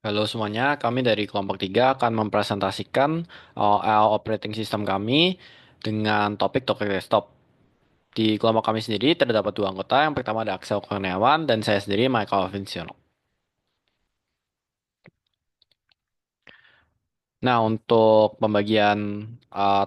Halo semuanya, kami dari kelompok 3 akan mempresentasikan operating system kami dengan topik Docker Desktop. Di kelompok kami sendiri terdapat dua anggota. Yang pertama ada Axel Kurniawan dan saya sendiri Michael Vincent. Nah, untuk pembagian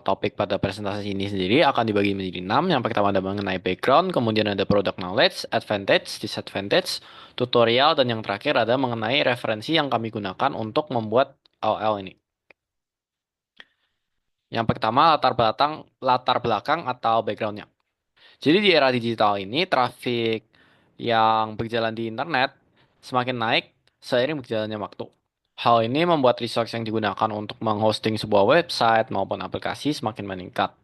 topik pada presentasi ini sendiri akan dibagi menjadi 6. Yang pertama ada mengenai background, kemudian ada product knowledge, advantage, disadvantage, tutorial, dan yang terakhir ada mengenai referensi yang kami gunakan untuk membuat OL ini. Yang pertama latar belakang atau backgroundnya. Jadi di era digital ini traffic yang berjalan di internet semakin naik seiring berjalannya waktu. Hal ini membuat resource yang digunakan untuk menghosting sebuah website maupun aplikasi semakin meningkat.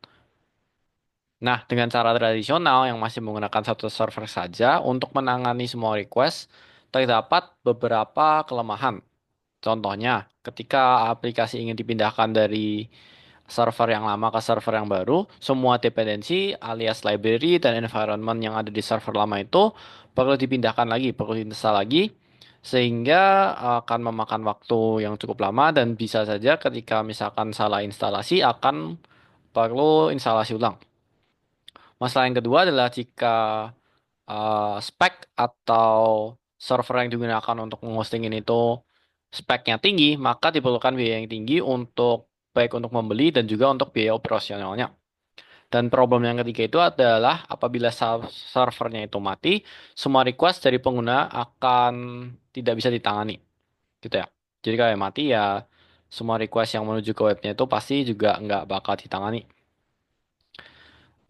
Nah, dengan cara tradisional yang masih menggunakan satu server saja untuk menangani semua request, terdapat beberapa kelemahan. Contohnya, ketika aplikasi ingin dipindahkan dari server yang lama ke server yang baru, semua dependensi alias library dan environment yang ada di server lama itu perlu dipindahkan lagi, perlu diinstal lagi, sehingga akan memakan waktu yang cukup lama dan bisa saja ketika misalkan salah instalasi akan perlu instalasi ulang. Masalah yang kedua adalah jika spek atau server yang digunakan untuk menghosting ini itu speknya tinggi, maka diperlukan biaya yang tinggi untuk baik untuk membeli dan juga untuk biaya operasionalnya. Dan problem yang ketiga itu adalah apabila servernya itu mati, semua request dari pengguna akan tidak bisa ditangani, gitu ya. Jadi kalau mati ya semua request yang menuju ke webnya itu pasti juga nggak bakal ditangani.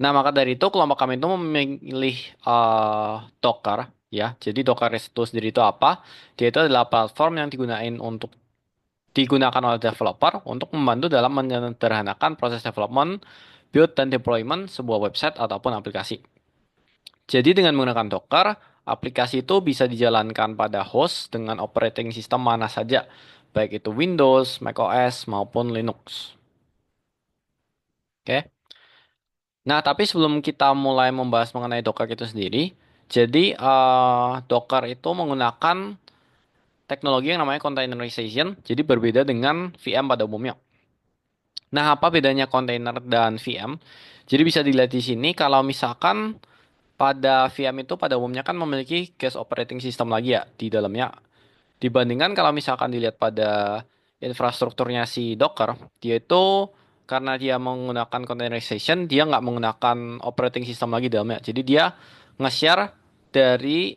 Nah, maka dari itu kelompok kami itu memilih Docker ya. Jadi Docker itu sendiri itu apa? Dia itu adalah platform yang digunakan oleh developer untuk membantu dalam menyederhanakan proses development, build dan deployment sebuah website ataupun aplikasi. Jadi dengan menggunakan Docker, aplikasi itu bisa dijalankan pada host dengan operating system mana saja, baik itu Windows, macOS maupun Linux. Oke. Nah, tapi sebelum kita mulai membahas mengenai Docker itu sendiri, jadi Docker itu menggunakan teknologi yang namanya containerization, jadi berbeda dengan VM pada umumnya. Nah, apa bedanya container dan VM? Jadi bisa dilihat di sini kalau misalkan pada VM itu pada umumnya kan memiliki cache operating system lagi ya di dalamnya. Dibandingkan kalau misalkan dilihat pada infrastrukturnya si Docker, dia itu karena dia menggunakan containerization, dia nggak menggunakan operating system lagi di dalamnya. Jadi dia nge-share dari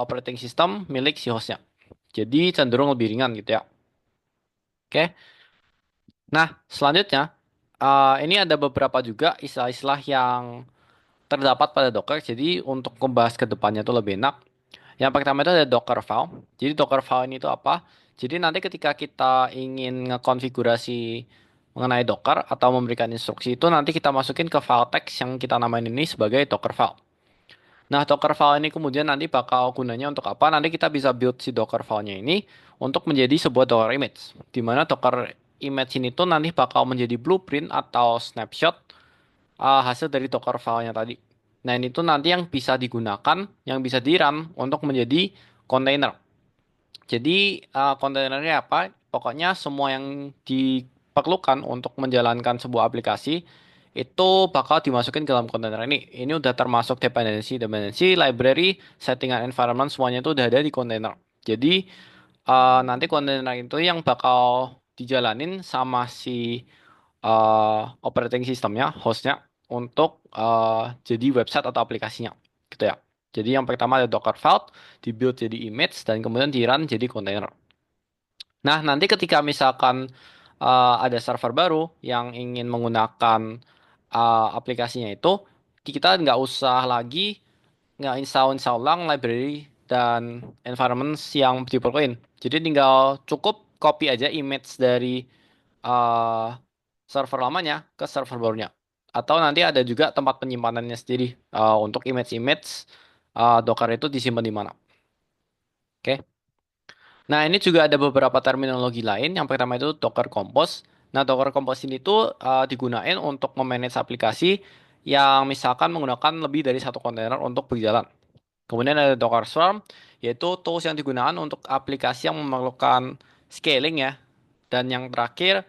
operating system milik si hostnya. Jadi cenderung lebih ringan gitu ya. Oke. Nah, selanjutnya ini ada beberapa juga istilah-istilah yang terdapat pada Docker. Jadi untuk membahas ke depannya itu lebih enak. Yang pertama itu ada Docker file. Jadi Docker file ini itu apa? Jadi nanti ketika kita ingin ngekonfigurasi mengenai Docker atau memberikan instruksi itu nanti kita masukin ke file text yang kita namain ini sebagai Docker file. Nah, Docker file ini kemudian nanti bakal gunanya untuk apa? Nanti kita bisa build si Docker filenya ini untuk menjadi sebuah Docker image. Di mana Docker image ini tuh nanti bakal menjadi blueprint atau snapshot hasil dari Docker filenya tadi. Nah, ini tuh nanti yang bisa digunakan, yang bisa di-run untuk menjadi container. Jadi, kontainernya apa? Pokoknya semua yang diperlukan untuk menjalankan sebuah aplikasi itu bakal dimasukin ke dalam kontainer ini. Ini udah termasuk dependency, library, settingan environment, semuanya itu udah ada di kontainer. Jadi, nanti kontainer itu yang bakal dijalanin sama si operating systemnya, hostnya, untuk jadi website atau aplikasinya, gitu ya. Jadi yang pertama ada Docker file, dibuild jadi image, dan kemudian di run jadi container. Nah, nanti ketika misalkan ada server baru yang ingin menggunakan aplikasinya itu, kita nggak usah lagi nggak install ulang library dan environment yang diperluin. Jadi tinggal cukup copy aja image dari uh, server lamanya ke server barunya. Atau nanti ada juga tempat penyimpanannya sendiri untuk image-image Docker itu disimpan di mana. Oke. Nah, ini juga ada beberapa terminologi lain. Yang pertama itu Docker Compose. Nah, Docker Compose ini tuh digunain untuk memanage aplikasi yang misalkan menggunakan lebih dari satu kontainer untuk berjalan. Kemudian ada Docker Swarm, yaitu tools yang digunakan untuk aplikasi yang memerlukan scaling ya. Dan yang terakhir,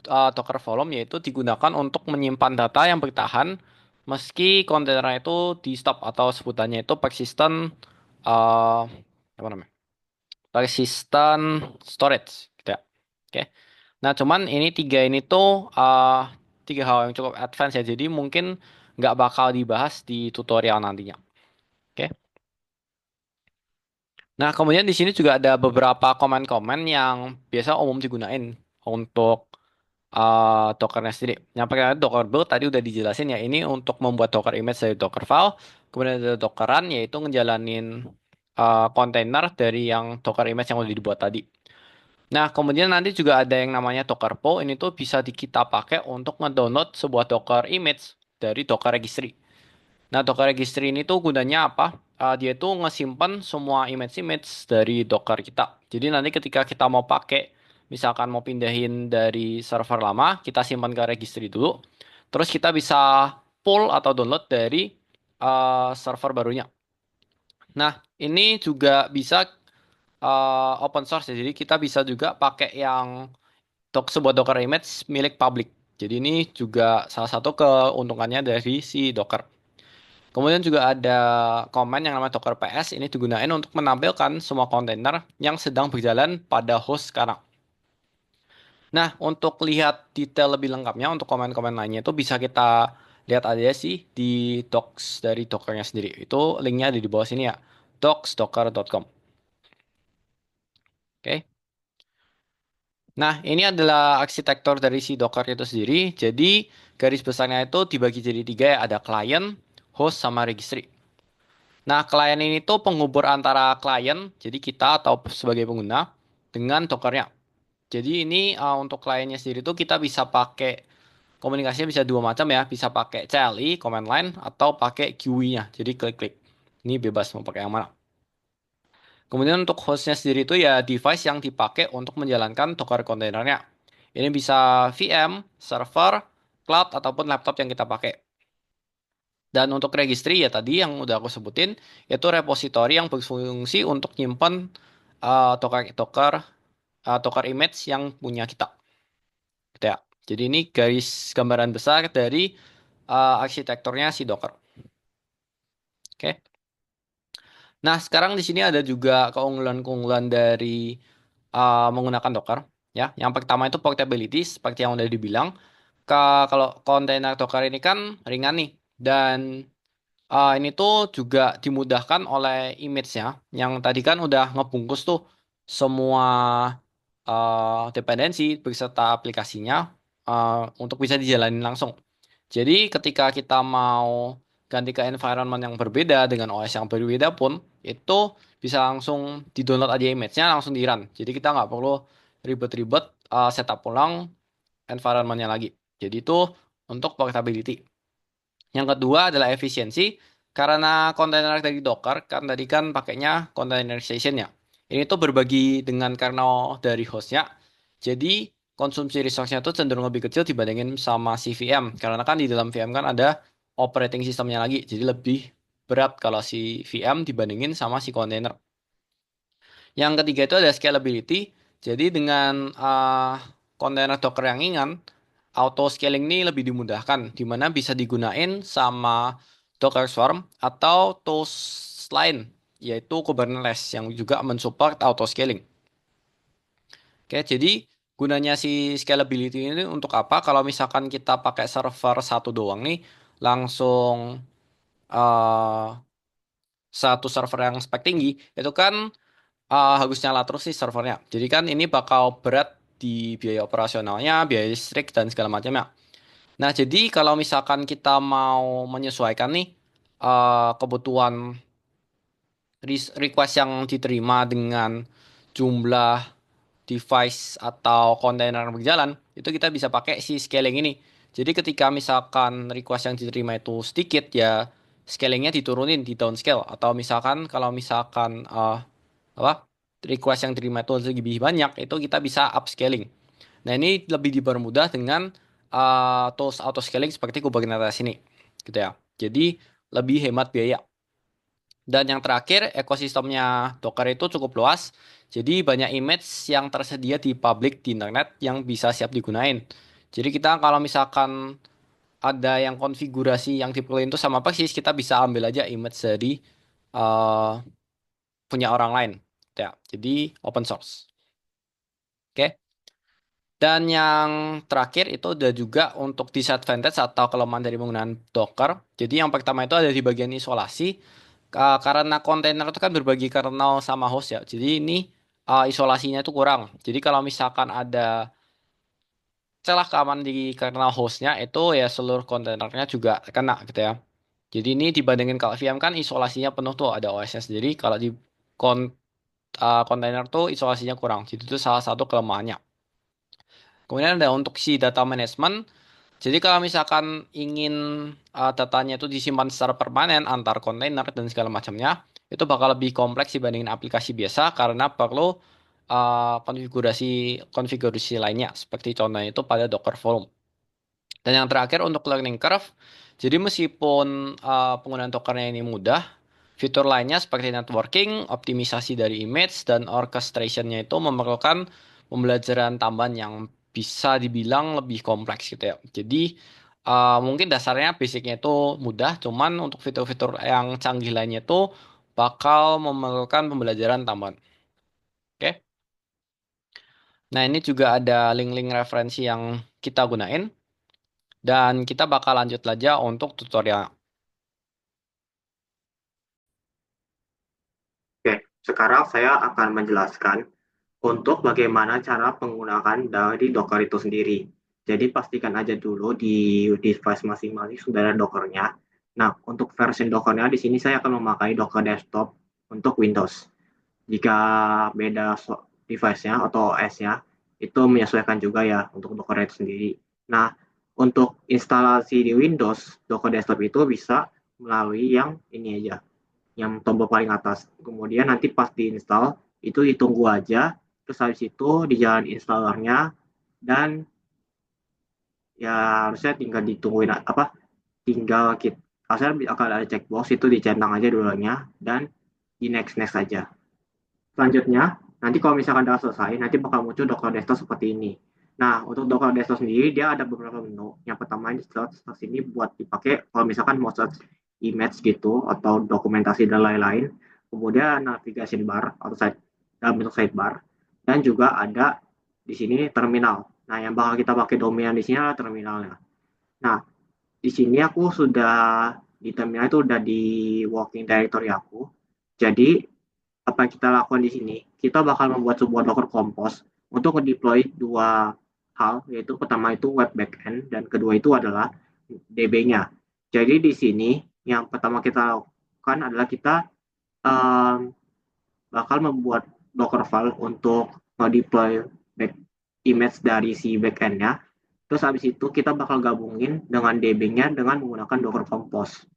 Docker Volume, yaitu digunakan untuk menyimpan data yang bertahan meski kontainer itu di stop atau sebutannya itu persistent uh, apa namanya? Persistent storage gitu ya. Oke. Nah, cuman ini tiga ini tuh tiga hal yang cukup advance ya. Jadi mungkin nggak bakal dibahas di tutorial nantinya. Oke. Nah, kemudian di sini juga ada beberapa komen-komen yang biasa umum digunain untuk Dockernya sendiri. Yang pertama Docker build tadi udah dijelasin ya. Ini untuk membuat Docker image dari Docker file. Kemudian ada Dockeran yaitu ngejalanin kontainer dari yang Docker image yang udah dibuat tadi. Nah, kemudian nanti juga ada yang namanya Docker Pull. Ini tuh bisa kita pakai untuk ngedownload sebuah Docker image dari Docker Registry. Nah, Docker Registry ini tuh gunanya apa? Dia tuh ngesimpan semua image-image dari Docker kita. Jadi nanti ketika kita mau pakai, misalkan mau pindahin dari server lama, kita simpan ke registry dulu. Terus kita bisa pull atau download dari server barunya. Nah, ini juga bisa open source ya. Jadi kita bisa juga pakai yang sebuah Docker image milik public. Jadi ini juga salah satu keuntungannya dari si Docker. Kemudian juga ada command yang namanya Docker PS. Ini digunakan untuk menampilkan semua kontainer yang sedang berjalan pada host sekarang. Nah, untuk lihat detail lebih lengkapnya untuk komen-komen lainnya itu bisa kita lihat aja sih di docs dari Dockernya sendiri. Itu linknya ada di bawah sini ya. docs.docker.com. Oke. Nah, ini adalah arsitektur dari si Docker itu sendiri. Jadi, garis besarnya itu dibagi jadi tiga ya. Ada client, host, sama registry. Nah, klien ini tuh penghubur antara klien, jadi kita atau sebagai pengguna, dengan Dockernya. Jadi ini untuk kliennya sendiri tuh kita bisa pakai komunikasinya bisa dua macam ya. Bisa pakai CLI, command line, atau pakai GUI-nya. Jadi klik-klik. Ini bebas mau pakai yang mana. Kemudian untuk hostnya sendiri itu ya device yang dipakai untuk menjalankan Docker kontainernya. Ini bisa VM, server, cloud, ataupun laptop yang kita pakai. Dan untuk registry ya tadi yang udah aku sebutin, itu repository yang berfungsi untuk nyimpen Docker, Docker, Docker image yang punya kita. Gitu ya. Jadi ini garis gambaran besar dari arsitekturnya si Docker. Oke. Nah, sekarang di sini ada juga keunggulan-keunggulan dari menggunakan Docker. Ya, yang pertama itu portability, seperti yang udah dibilang. Kalau kontainer Docker ini kan ringan nih, dan ini tuh juga dimudahkan oleh image-nya, yang tadi kan udah ngebungkus tuh semua dependensi beserta aplikasinya untuk bisa dijalanin langsung. Jadi ketika kita mau ganti ke environment yang berbeda dengan OS yang berbeda pun, itu bisa langsung di-download aja image-nya langsung di-run. Jadi kita nggak perlu ribet-ribet setup ulang environment-nya lagi. Jadi itu untuk portability. Yang kedua adalah efisiensi. Karena kontainer dari Docker, kan tadi kan pakainya containerization ya. Ini tuh berbagi dengan kernel dari hostnya. Jadi konsumsi resource-nya tuh cenderung lebih kecil dibandingin sama si VM. Karena kan di dalam VM kan ada operating systemnya lagi. Jadi lebih berat kalau si VM dibandingin sama si kontainer. Yang ketiga itu ada scalability. Jadi dengan kontainer Docker yang ringan, auto scaling ini lebih dimudahkan, di mana bisa digunain sama Docker Swarm atau tools lain, yaitu Kubernetes yang juga mensupport auto scaling. Oke, jadi gunanya si scalability ini untuk apa? Kalau misalkan kita pakai server satu doang nih, langsung uh, satu server yang spek tinggi, itu kan harus nyala terus sih servernya. Jadi kan ini bakal berat di biaya operasionalnya, biaya listrik, dan segala macamnya. Nah, jadi kalau misalkan kita mau menyesuaikan nih kebutuhan request yang diterima dengan jumlah device atau kontainer yang berjalan, itu kita bisa pakai si scaling ini. Jadi ketika misalkan request yang diterima itu sedikit, ya scalingnya diturunin di downscale. Atau misalkan kalau misalkan apa request yang diterima itu lebih banyak, itu kita bisa upscaling. Nah, ini lebih dipermudah dengan tools auto scaling seperti Kubernetes ini, gitu ya. Jadi lebih hemat biaya. Dan yang terakhir, ekosistemnya Docker itu cukup luas. Jadi banyak image yang tersedia di publik di internet yang bisa siap digunain. Jadi kita kalau misalkan ada yang konfigurasi yang dipilih itu sama persis, kita bisa ambil aja image dari eh, punya orang lain. Ya, jadi open source. Oke. Dan yang terakhir itu ada juga untuk disadvantage atau kelemahan dari penggunaan Docker. Jadi yang pertama itu ada di bagian isolasi. Karena kontainer itu kan berbagi kernel sama host ya. Jadi ini isolasinya itu kurang. Jadi kalau misalkan ada celah keamanan di kernel hostnya itu ya seluruh kontainernya juga kena gitu ya. Jadi ini dibandingin kalau VM kan isolasinya penuh tuh ada OS-nya sendiri. Kalau di kon kontainer tuh isolasinya kurang. Jadi itu salah satu kelemahannya. Kemudian ada untuk si data management. Jadi kalau misalkan ingin datanya itu disimpan secara permanen antar kontainer dan segala macamnya, itu bakal lebih kompleks dibandingin aplikasi biasa karena perlu konfigurasi konfigurasi lainnya. Seperti contohnya itu pada Docker Volume. Dan yang terakhir untuk learning curve, jadi meskipun penggunaan tokennya ini mudah, fitur lainnya seperti networking, optimisasi dari image, dan orchestrationnya itu memerlukan pembelajaran tambahan yang bisa dibilang lebih kompleks gitu ya. Jadi mungkin dasarnya basicnya itu mudah, cuman untuk fitur-fitur yang canggih lainnya itu bakal memerlukan pembelajaran tambahan. Oke. Nah ini juga ada link-link referensi yang kita gunain. Dan kita bakal lanjut aja untuk tutorial. Oke, sekarang saya akan menjelaskan untuk bagaimana cara menggunakan dari Docker itu sendiri. Jadi pastikan aja dulu di device masing-masing sudah ada Dockernya. Nah, untuk versi Dockernya di sini saya akan memakai Docker Desktop untuk Windows. Jika beda device-nya atau OS-nya, itu menyesuaikan juga ya untuk Docker itu sendiri. Nah, untuk instalasi di Windows, Docker Desktop itu bisa melalui yang ini aja, yang tombol paling atas. Kemudian nanti pas diinstal, itu ditunggu aja, terus habis itu di jalan installernya, dan ya harusnya tinggal ditungguin apa, tinggal kita, harusnya akan ada checkbox, itu dicentang aja dulunya, dan di next next aja. Selanjutnya, nanti kalau misalkan udah selesai, nanti bakal muncul Docker Desktop seperti ini. Nah, untuk Docker Desktop sendiri, dia ada beberapa menu. Yang pertama ini search ini buat dipakai kalau misalkan mau search image gitu, atau dokumentasi dan lain-lain. Kemudian navigation bar, atau dalam bentuk sidebar. Dan juga ada di sini terminal. Nah, yang bakal kita pakai dominan di sini adalah terminalnya. Nah, di sini aku sudah, di terminal itu udah di working directory aku. Jadi apa yang kita lakukan di sini, kita bakal membuat sebuah Docker Compose untuk deploy dua hal, yaitu pertama itu web backend dan kedua itu adalah DB-nya. Jadi di sini yang pertama kita lakukan adalah kita um, bakal membuat Docker file untuk deploy back image dari si backend-nya. Terus habis itu kita bakal gabungin dengan DB-nya dengan menggunakan Docker Compose.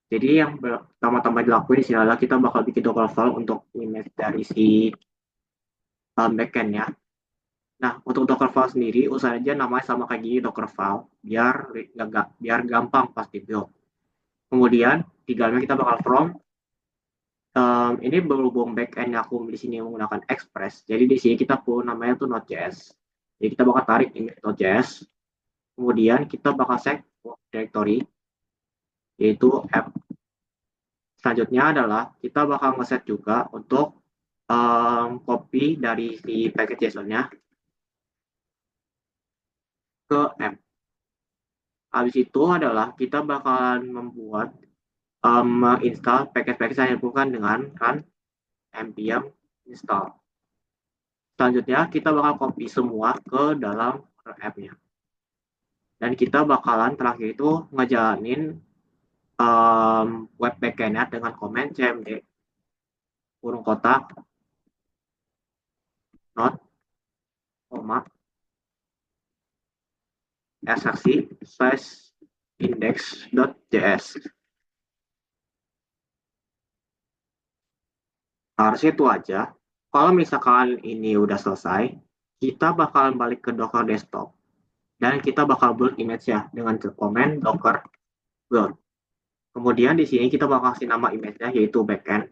Jadi yang pertama-tama dilakuin sih adalah kita bakal bikin Docker file untuk image dari si backend-nya. Nah, untuk Docker file sendiri, usaha aja namanya sama kayak gini Docker file, biar gampang pas di build. Kemudian di dalamnya kita bakal from, ini berhubung backend aku di sini menggunakan Express, jadi di sini kita perlu namanya tuh Node.js. Jadi kita bakal tarik image Node.js, kemudian kita bakal set directory, yaitu app. Selanjutnya adalah kita bakal ngeset juga untuk copy dari si package JSON-nya ke app. Habis itu adalah kita bakalan membuat install package-package yang dihubungkan dengan run npm install. Selanjutnya kita bakal copy semua ke dalam app-nya. Dan kita bakalan terakhir itu ngejalanin web backend-nya dengan command cmd kurung kotak not koma saksi slash index.js. Harusnya itu aja. Kalau misalkan ini udah selesai, kita bakalan balik ke Docker Desktop dan kita bakal build image ya dengan komen Docker build. Kemudian di sini kita bakal kasih nama image-nya yaitu backend.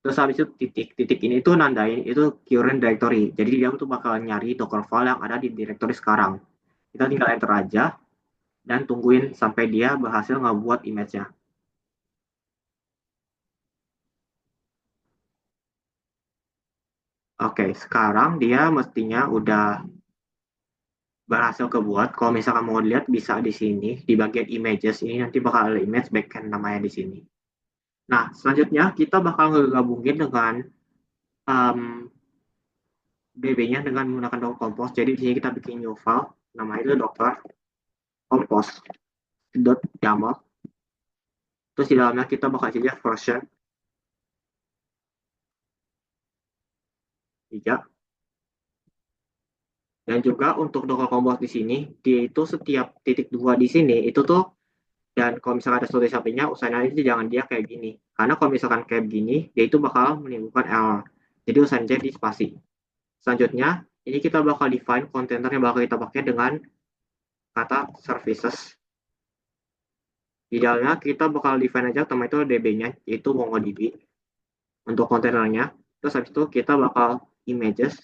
Terus habis itu titik. Titik ini tuh nandain itu current directory. Jadi dia tuh bakal nyari Docker file yang ada di directory sekarang. Kita tinggal enter aja dan tungguin sampai dia berhasil ngebuat image-nya. Oke, sekarang dia mestinya udah berhasil kebuat. Kalau misalkan mau lihat bisa di sini di bagian images ini nanti bakal ada image backend namanya di sini. Nah, selanjutnya kita bakal ngegabungin dengan um, DB-nya dengan menggunakan Docker Compose. Jadi di sini kita bikin new file, namanya itu Docker Compose.yaml. Terus di dalamnya kita bakal saja version 3. Dan juga untuk Docker Compose di sini, dia itu setiap titik dua di sini itu tuh dan kalau misalkan ada story sampingnya, usahain aja jangan dia kayak gini. Karena kalau misalkan kayak gini, dia itu bakal menimbulkan error. Jadi usahain aja di spasi. Selanjutnya, ini kita bakal define kontainer yang bakal kita pakai dengan kata services. Di dalamnya kita bakal define aja tema itu DB-nya, yaitu MongoDB untuk kontainernya. Terus habis itu kita bakal images,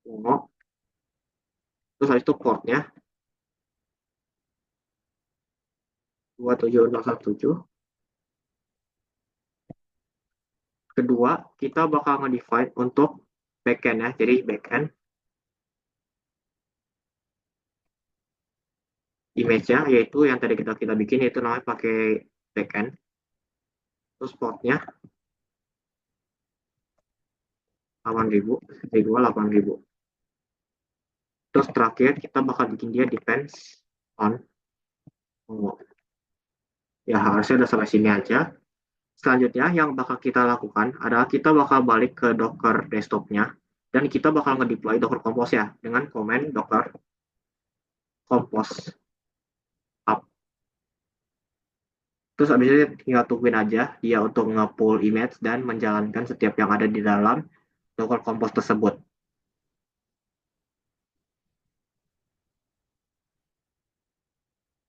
Mongo. Terus habis itu portnya 27017. Kedua, kita bakal nge-define untuk backend ya. Jadi backend image-nya yaitu yang tadi kita bikin yaitu namanya pakai backend. Terus portnya 8000, kedua 8000. Terus terakhir kita bakal bikin dia depends on Mongo. Ya harusnya udah sampai sini aja. Selanjutnya yang bakal kita lakukan adalah kita bakal balik ke Docker desktopnya dan kita bakal ngedeploy Docker Compose ya dengan command Docker Compose up. Terus abis itu tinggal tungguin aja dia untuk nge-pull image dan menjalankan setiap yang ada di dalam Docker Compose tersebut.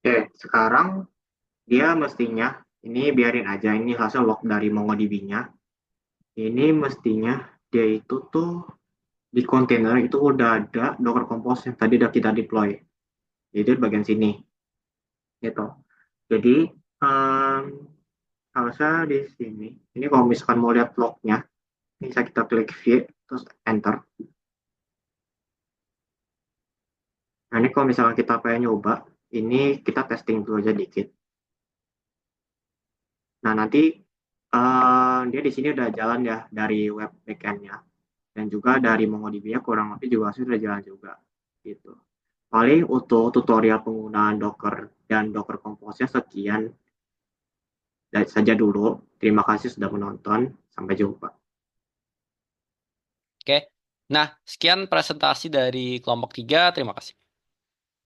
Oke, sekarang dia mestinya ini biarin aja ini hasil log dari MongoDB-nya. Ini mestinya dia itu tuh di kontainer itu udah ada Docker Compose yang tadi udah kita deploy. Jadi di bagian sini gitu. Jadi um, harusnya di sini. Ini kalau misalkan mau lihat lognya, bisa kita klik view terus enter. Nah ini kalau misalkan kita pengen nyoba, ini kita testing dulu aja dikit. Nah nanti dia di sini udah jalan ya dari web backend-nya dan juga dari MongoDB-nya kurang lebih juga sudah jalan juga gitu. Paling untuk tutorial penggunaan Docker dan Docker Compose-nya sekian saja dulu. Terima kasih sudah menonton. Sampai jumpa. Oke. Nah, sekian presentasi dari kelompok 3. Terima kasih.